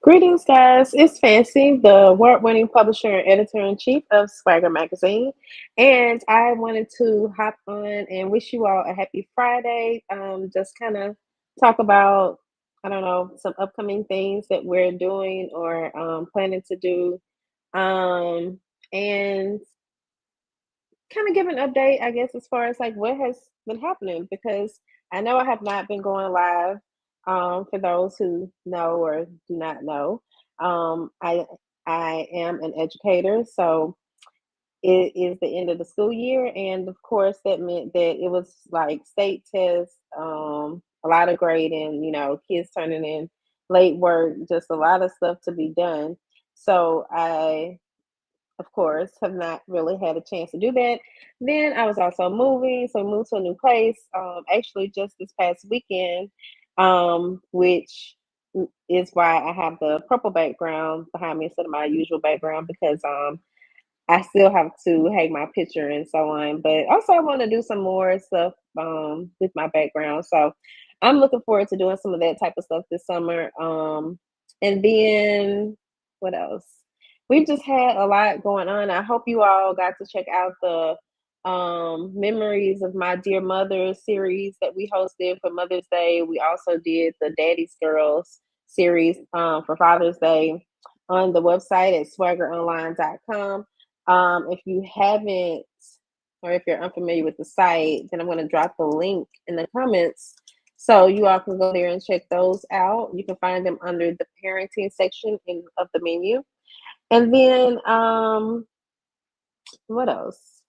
Greetings, guys. It's Fancy, the award winning publisher and editor in chief of Swagger Magazine. And I wanted to hop on and wish you all a happy Friday. Just kind of talk about, I don't know, some upcoming things that we're doing or planning to do. Um, and kind of give an update, I guess, as far as like what has been happening because I know I have not been going live. For those who know or do not know, um, I I am an educator, so it is the end of the school year, and of course that meant that it was like state tests, a lot of grading, kids turning in late work, just a lot of stuff to be done. So I of course, have not really had a chance to do that. Then I was also moving, so moved to a new place. Actually, just this past weekend, which is why I have the purple background behind me instead of my usual background because I still have to hang my picture and so on. But also, I want to do some more stuff with my background. So I'm looking forward to doing some of that type of stuff this summer. And then what else? We've just had a lot going on. I hope you all got to check out the Memories of My Dear Mother series that we hosted for Mother's Day. We also did the Daddy's Girls series for Father's Day on the website at swaggeronline.com. If you haven't, or if you're unfamiliar with the site, then I'm going to drop the link in the comments so you all can go there and check those out. You can find them under the parenting section of the menu. And then, what else?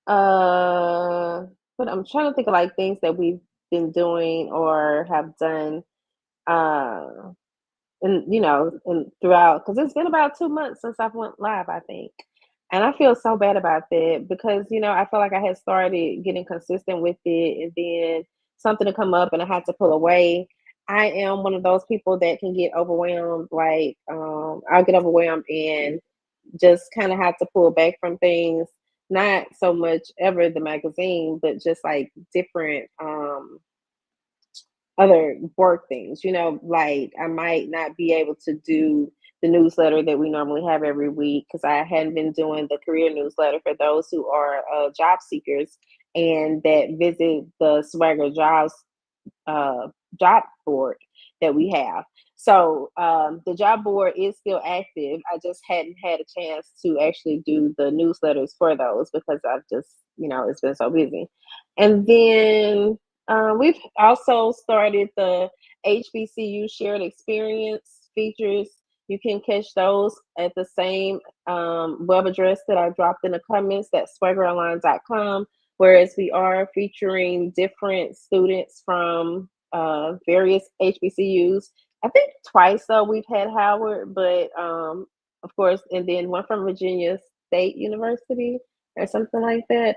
Uh, but I'm trying to think of like things that we've been doing or have done, uh, and throughout because it's been about 2 months since I've went live, I think. And I feel so bad about that because I feel like I had started getting consistent with it and then something to come up and I had to pull away. I am one of those people that can get overwhelmed. Like, I'll get overwhelmed and just kind of have to pull back from things. Not so much ever the magazine, but just like different other work things, like I might not be able to do the newsletter that we normally have every week because I hadn't been doing the career newsletter for those who are job seekers and that visit the Swagger Jobs uh, job board that we have. So the job board is still active. I just hadn't had a chance to actually do the newsletters for those because I've just, it's been so busy. And then we've also started the HBCU shared experience features. You can catch those at the same web address that I dropped in the comments, that's swaggeronline.com, whereas we are featuring different students from various HBCUs. I think twice though we've had Howard, but of course, and then one from Virginia State University or something like that.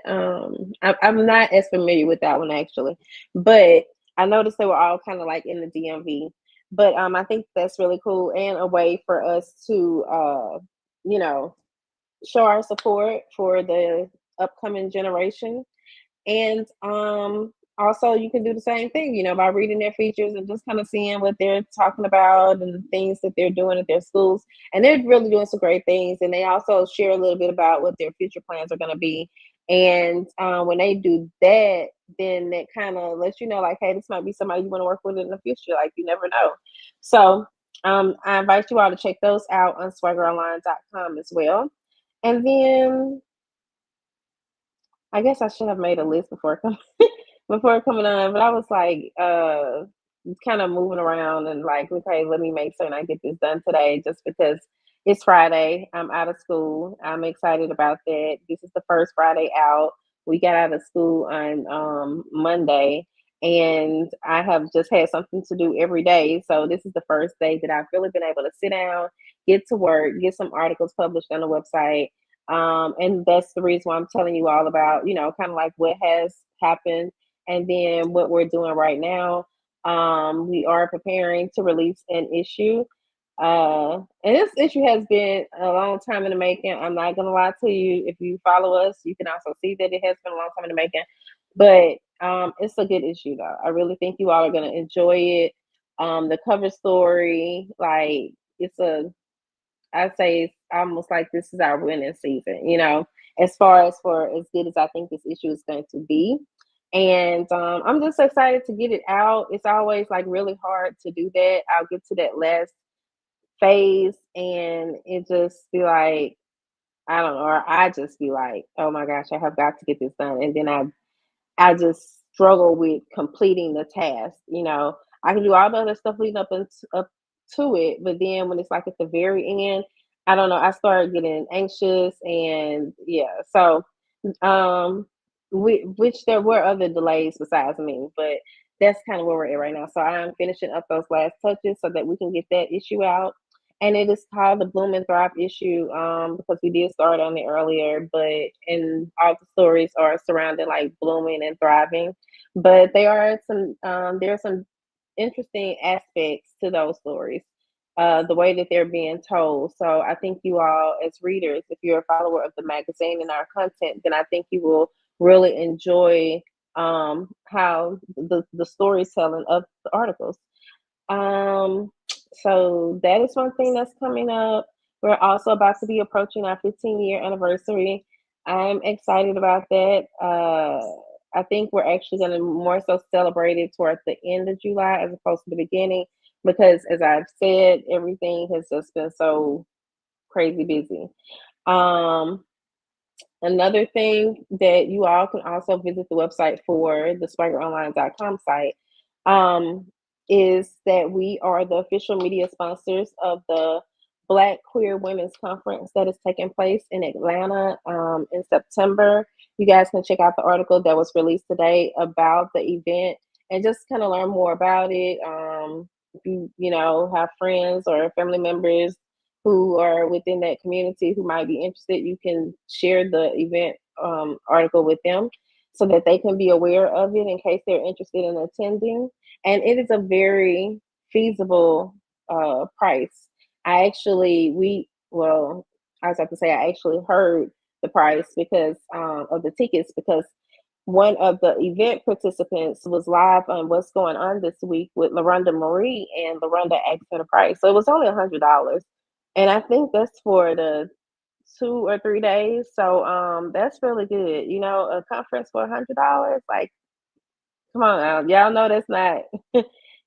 I'm not as familiar with that one actually, but I noticed they were all kind of like in the DMV. But I think that's really cool and a way for us to, you know, show our support for the upcoming generation and also, you can do the same thing, by reading their features and just kind of seeing what they're talking about and the things that they're doing at their schools. And they're really doing some great things. And they also share a little bit about what their future plans are going to be. And when they do that, then that kind of lets you know, like, hey, this might be somebody you want to work with in the future. Like, you never know. So I invite you all to check those out on swaggeronline.com as well. And then I guess I should have made a list before coming before coming on, but I was like, kind of moving around and like, okay, let me make certain I get this done today, just because it's Friday. I'm out of school. I'm excited about that. This is the first Friday out. We got out of school on Monday, and I have just had something to do every day. So this is the first day that I've really been able to sit down, get to work, get some articles published on the website, and that's the reason why I'm telling you all about, kind of like what has happened and then what we're doing right now. We are preparing to release an issue. And this issue has been a long time in the making. I'm not going to lie to you. If you follow us, you can also see that it has been a long time in the making. But it's a good issue, though. I really think you all are going to enjoy it. The cover story, like it's a I say it's almost like this is our winning season, as far as for as good as I think this issue is going to be. And I'm just excited to get it out. It's always like really hard to do that. I'll get to that last phase and it just be like, I don't know, or I just be like, oh my gosh, I have got to get this done. And then I just struggle with completing the task. I can do all the other stuff leading up to it, but then when it's like at the very end, I don't know. I start getting anxious, and yeah. So, um, which there were other delays besides me, but that's kind of where we're at right now. So I'm finishing up those last touches so that we can get that issue out. And it is called the Bloom and Thrive issue, because we did start on it earlier, but and all the stories are surrounding like blooming and thriving. But there are some interesting aspects to those stories, the way that they're being told. So I think you all, as readers, if you're a follower of the magazine and our content, then I think you will really enjoy how the storytelling of the articles. Um, so that is one thing that's coming up. We're also about to be approaching our 15-year anniversary. I'm excited about that. I think we're actually going to more so celebrate it towards the end of July as opposed to the beginning because, as I've said, everything has just been so crazy busy. Um, Another thing that you all can also visit the website for the swaggeronline.com site, um, is that we are the official media sponsors of the Black Queer Women's Conference that is taking place in Atlanta in September. You guys can check out the article that was released today about the event and just kind of learn more about it. If you have friends or family members who are within that community who might be interested, you can share the event article with them so that they can be aware of it in case they're interested in attending. And it is a very feasible price. I was about to say, I actually heard the price because of the tickets because one of the event participants was live on what's going on this week with LaRonda Marie, and LaRonda asked her the price. So it was only $100. And I think that's for the 2 or 3 days. So that's really good. A conference for $100, like, come on now. Y'all know that's not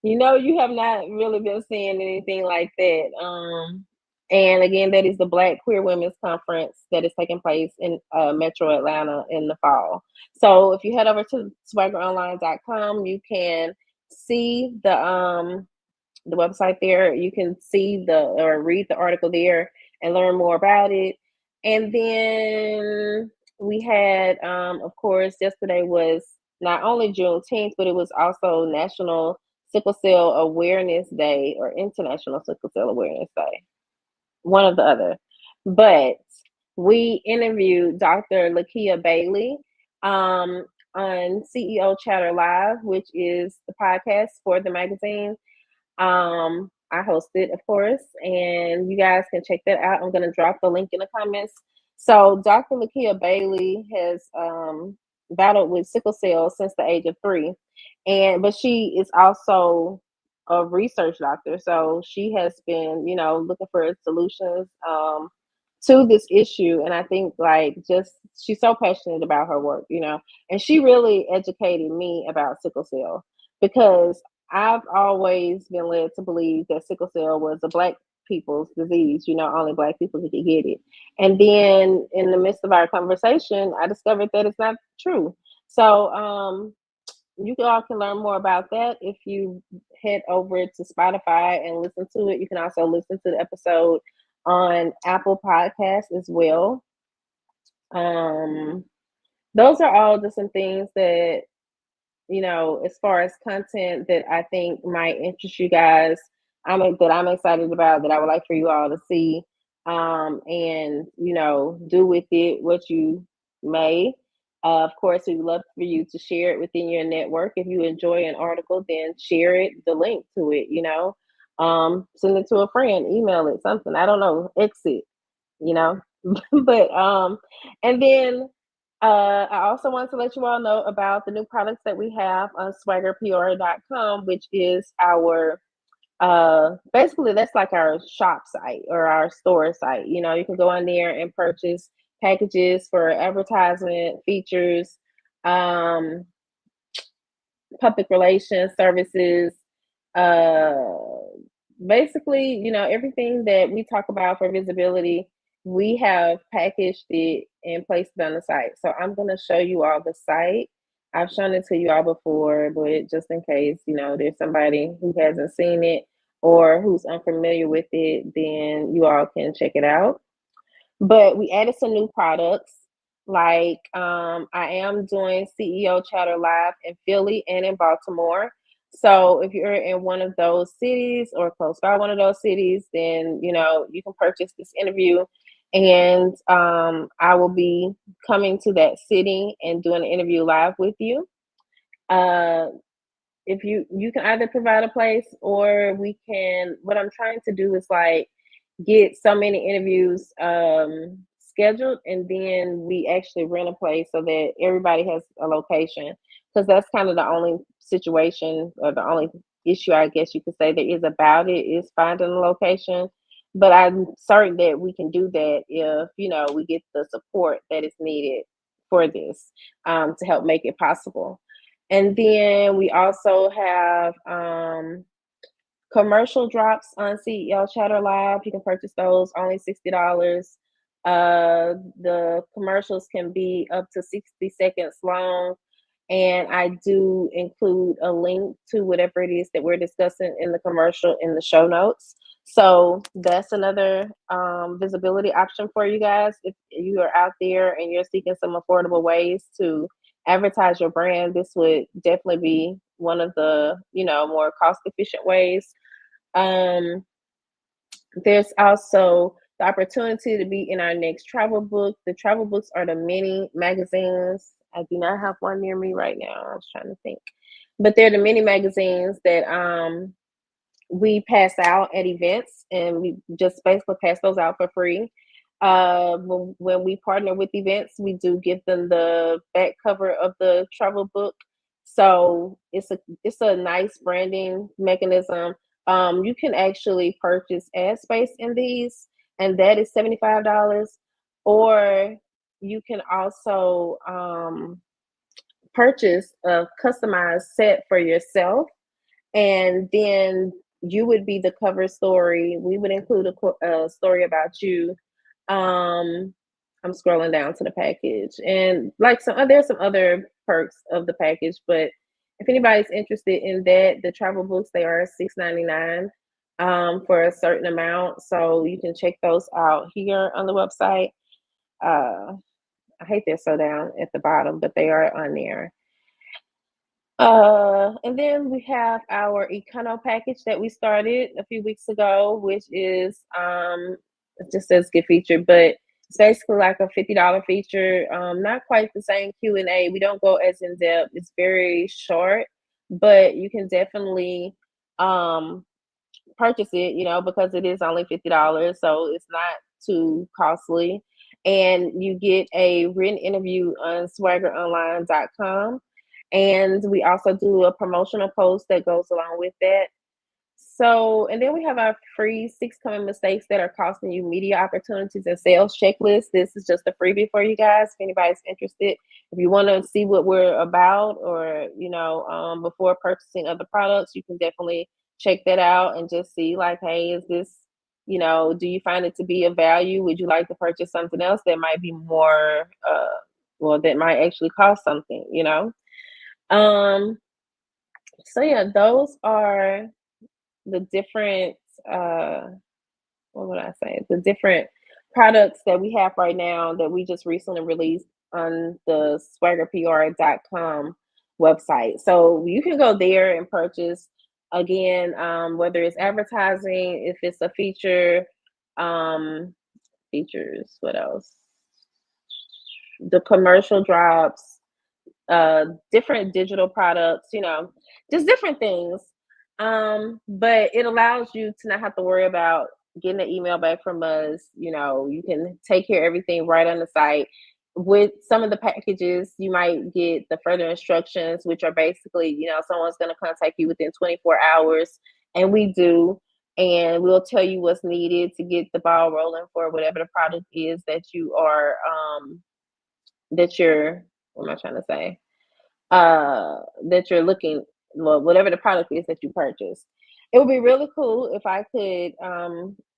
you have not really been seeing anything like that. And again, that is the Black Queer Women's Conference that is taking place in Metro Atlanta in the fall. So if you head over to swaggeronline.com, you can see the website there. You can see or read the article there and learn more about it. And then we had, of course, yesterday was not only Juneteenth, but it was also National Sickle Cell Awareness Day or International Sickle Cell Awareness Day, one or the other. But we interviewed Dr. Lakia Bailey on CEO Chatter Live, which is the podcast for the magazine. I host it, of course, and you guys can check that out. I'm going to drop the link in the comments. So, Dr. Lakia Bailey has battled with sickle cell since the age of 3, but she is also a research doctor. So she has been, looking for solutions to this issue. And I think like just she's so passionate about her work, and she really educated me about sickle cell because I've always been led to believe that sickle cell was a Black people's disease, only Black people could get it. And then in the midst of our conversation, I discovered that it's not true. So you all can learn more about that if you head over to Spotify and listen to it. You can also listen to the episode on Apple Podcasts as well. Um, those are all just some things that as far as content that I think might interest you guys, I'm excited about, that I would like for you all to see, and do with it what you may. Of course, we'd love for you to share it within your network. If you enjoy an article, then share it, the link to it. Send it to a friend, email it, something. I don't know, exit. You know, but and then I also want to let you all know about the new products that we have on swaggerpr.com, which is our Basically that's like our shop site or our store site. You know, you can go on there and purchase packages for advertisement, features, um, public relations services, uh, basically, you know, everything that we talk about for visibility, we have packaged it and placed it on the site. So I'm going to show you all the site. I've shown it to you all before, but just in case, you know, there's somebody who hasn't seen it or who's unfamiliar with it, then you all can check it out. But we added some new products. Like I am doing CEO Chatter Live in Philly and in Baltimore. So if you're in one of those cities or close by one of those cities, then you know you can purchase this interview, and I will be coming to that city and doing an interview live with you. Uh, if you can either provide a place or we can. What I'm trying to do is like get so many interviews scheduled, and then we actually rent a place so that everybody has a location, because that's kind of the only situation or the only issue I guess you could say there is about it is finding a location. But I'm certain that we can do that if you know we get the support that is needed for this, to help make it possible. And then we also have commercial drops on CEO Chatter Live. You can purchase those only $60. The commercials can be up to 60 seconds long. And I do include a link to whatever it is that we're discussing in the commercial in the show notes. So that's another visibility option for you guys. If you are out there and you're seeking some affordable ways to advertise your brand, this would definitely be one of the more cost efficient ways. um, there's also the opportunity to be in our next travel book. The travel books are the mini magazines. I do not have one near me right now. I was trying to think, but they're the mini magazines that we pass out at events, and we just basically pass those out for free. When we partner with events, we do give them the back cover of the travel book, so it's a nice branding mechanism. You can actually purchase ad space in these, and that is $75, or you can also purchase a customized set for yourself, and then you would be the cover story. We would include a story about you. Um, I'm scrolling down to the package, and like there's some other perks of the package. But if anybody's interested in that, the travel books, they are $6.99 for a certain amount, so you can check those out here on the website. Uh, I hate they're so down at the bottom, but they are on there. And then we have our Econo package that we started a few weeks ago, which is it just says get featured, but it's basically like a $50 feature. Not quite the same Q&A. We don't go as in depth. It's very short, but you can definitely um purchase it, because it is only $50, so it's not too costly. And you get a written interview on swaggeronline.com. And we also do a promotional post that goes along with that. So, and then we have our free 6 common mistakes that are costing you media opportunities and sales checklist. This is just a freebie for you guys. If anybody's interested, if you want to see what we're about, or before purchasing other products, you can definitely check that out and just see, like, hey, is this, do you find it to be of value? Would you like to purchase something else that might be more, well, that might actually cost something, Um, so yeah, those are the different uh what would I say? The different products that we have right now that we just recently released on the swaggerpr.com website. So you can go there and purchase, again, whether it's advertising, if it's a feature, um, features, what else? The commercial drops, different digital products, just different things. But it allows you to not have to worry about getting an email back from us. You can take care of everything right on the site. With some of the packages, you might get the further instructions, which are basically, someone's going to contact you within 24 hours and we do, and we'll tell you what's needed to get the ball rolling for whatever the product is that you are that you're what am I trying to say? That you're looking, well, whatever the product is that you purchase. It would be really cool if I could,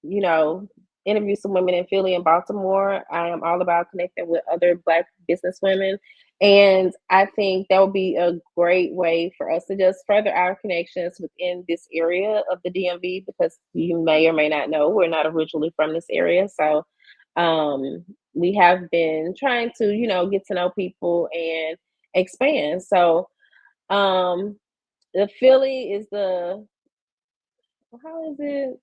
you know, interview some women in Philly and Baltimore. I am all about connecting with other Black business women. And I think that would be a great way for us to just further our connections within this area of the DMV because you may or may not know we're not originally from this area. So we have been trying to, get to know people and expand. So um the Philly is the how is it?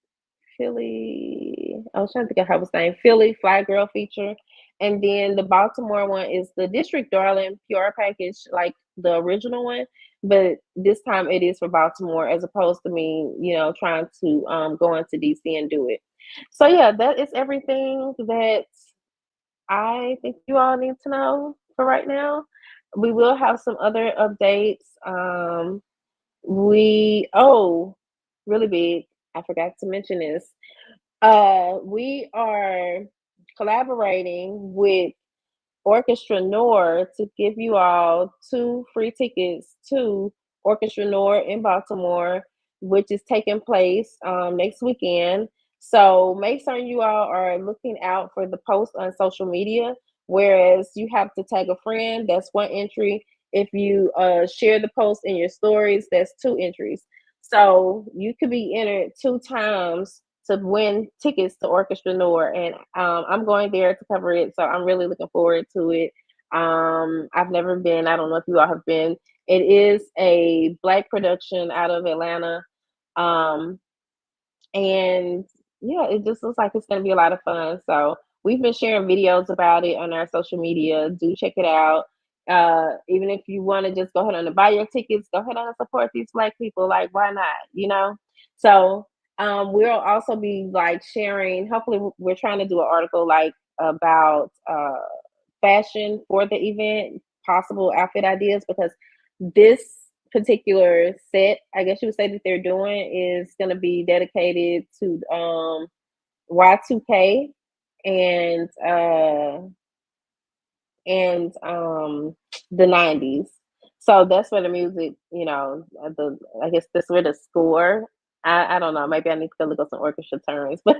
Philly. I was trying to think of how it's named. Philly Fly Girl feature. And then the Baltimore one is the District Darling PR package, like the original one. But this time it is for Baltimore as opposed to me, trying to go into DC and do it. So yeah, that is everything that I think you all need to know for right now. We will have some other updates. Really big. I forgot to mention this. We are collaborating with Orchestra Noir to give you all 2 free tickets to Orchestra Noir in Baltimore, which is taking place next weekend. So make certain you all are looking out for the post on social media. Whereas you have to tag a friend, that's 1 entry. If you share the post in your stories, that's 2 entries. So you could be entered 2 times to win tickets to Orchestra Noir, and I'm going there to cover it. So I'm really looking forward to it. I've never been. I don't know if you all have been. It is a Black production out of Atlanta, um, and yeah, it just looks like it's going to be a lot of fun. So we've been sharing videos about it on our social media. Do check it out. Even if you want to just go ahead and buy your tickets, go ahead and support these Black people. Like, why not? So we'll also be like sharing. Hopefully, we're trying to do an article like about fashion for the event, possible outfit ideas, because this particular set, I guess you would say that they're doing, is going to be dedicated to Y2K and the 90s. So that's where the music, I guess that's where the score. I don't know. Maybe I need to look up some orchestra terms, but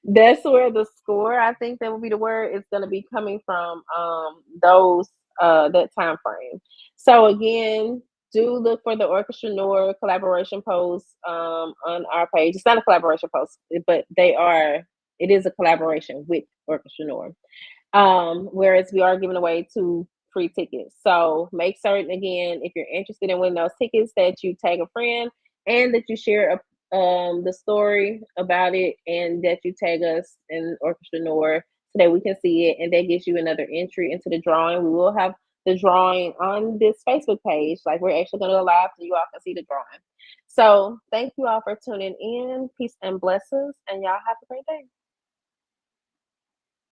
that's where the score. I think that would be the word. Is going to be coming from those that time frame. So again, do look for the Orchestra Noir collaboration post on our page. It's not a collaboration post, but they are. It is a collaboration with Orchestra Noir. Whereas we are giving away 2 free tickets. So make certain again, if you're interested in winning those tickets, that you tag a friend and that you share the story about it and that you tag us in Orchestra Noir so that we can see it, and that gives you another entry into the drawing. We will have the drawing on this Facebook page. Like, we're actually going to go live so you all can see the drawing. So thank you all for tuning in. Peace and blessings, and y'all have a great day.